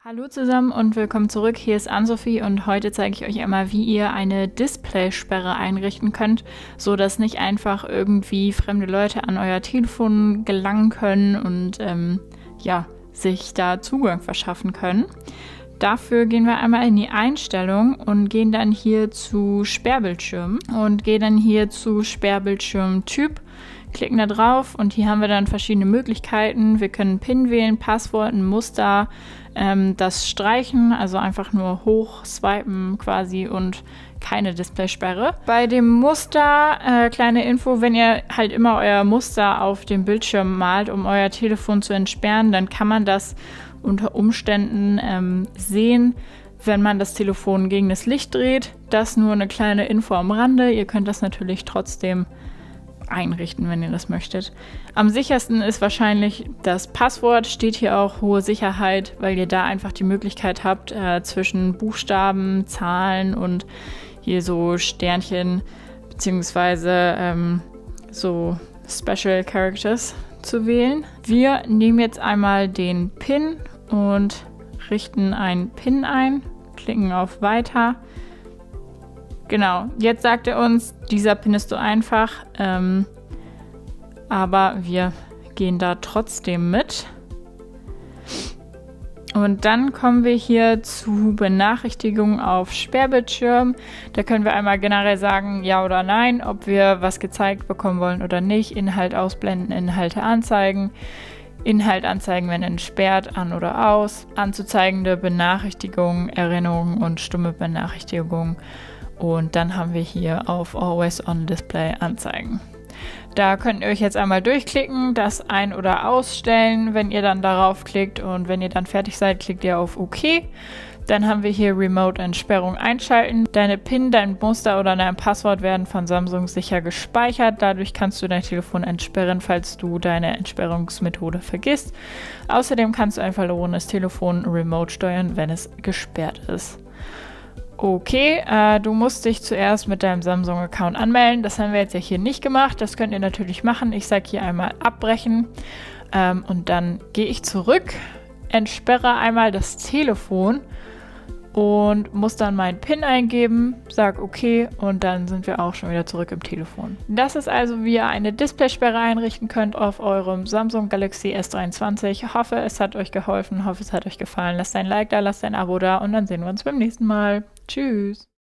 Hallo zusammen und willkommen zurück. Hier ist Ann-Sophie und heute zeige ich euch einmal, wie ihr eine Displaysperre einrichten könnt, so dass nicht einfach irgendwie fremde Leute an euer Telefon gelangen können und sich da Zugang verschaffen können. Dafür gehen wir einmal in die Einstellung und gehen dann hier zu Sperrbildschirm und gehen dann hier zu Sperrbildschirmtyp. Klicken da drauf und hier haben wir dann verschiedene Möglichkeiten. Wir können PIN wählen, Passwort, ein Muster, das Streichen, also einfach nur hoch swipen quasi und keine Displaysperre. Bei dem Muster, kleine Info, wenn ihr halt immer euer Muster auf dem Bildschirm malt, um euer Telefon zu entsperren, dann kann man das unter Umständen sehen, wenn man das Telefon gegen das Licht dreht. Das nur eine kleine Info am Rande. Ihr könnt das natürlich trotzdem einrichten, wenn ihr das möchtet. Am sichersten ist wahrscheinlich das Passwort, steht hier auch hohe Sicherheit, weil ihr da einfach die Möglichkeit habt, zwischen Buchstaben, Zahlen und hier so Sternchen beziehungsweise so Special Characters zu wählen. Wir nehmen jetzt einmal den PIN und richten einen PIN ein, klicken auf Weiter. Genau, jetzt sagt er uns, dieser PIN ist so einfach, aber wir gehen da trotzdem mit. Und dann kommen wir hier zu Benachrichtigungen auf Sperrbildschirm. Da können wir einmal generell sagen, ja oder nein, ob wir was gezeigt bekommen wollen oder nicht. Inhalt ausblenden, Inhalte anzeigen. Inhalt anzeigen, wenn entsperrt, an oder aus. Anzuzeigende Benachrichtigungen, Erinnerungen und stumme Benachrichtigungen. Und dann haben wir hier auf Always on Display anzeigen. Da könnt ihr euch jetzt einmal durchklicken, das ein- oder ausstellen, wenn ihr dann darauf klickt. Und wenn ihr dann fertig seid, klickt ihr auf OK. Dann haben wir hier Remote-Entsperrung einschalten. Deine PIN, dein Muster oder dein Passwort werden von Samsung sicher gespeichert. Dadurch kannst du dein Telefon entsperren, falls du deine Entsperrungsmethode vergisst. Außerdem kannst du ein verlorenes Telefon remote steuern, wenn es gesperrt ist. Okay, du musst dich zuerst mit deinem Samsung-Account anmelden. Das haben wir jetzt ja hier nicht gemacht. Das könnt ihr natürlich machen. Ich sage hier einmal abbrechen und dann gehe ich zurück, entsperre einmal das Telefon und muss dann meinen PIN eingeben, sage okay und dann sind wir auch schon wieder zurück im Telefon. Das ist also, wie ihr eine Displaysperre einrichten könnt auf eurem Samsung Galaxy S23. Ich hoffe, es hat euch geholfen, hoffe, es hat euch gefallen. Lasst ein Like da, lasst ein Abo da und dann sehen wir uns beim nächsten Mal. Tschüss!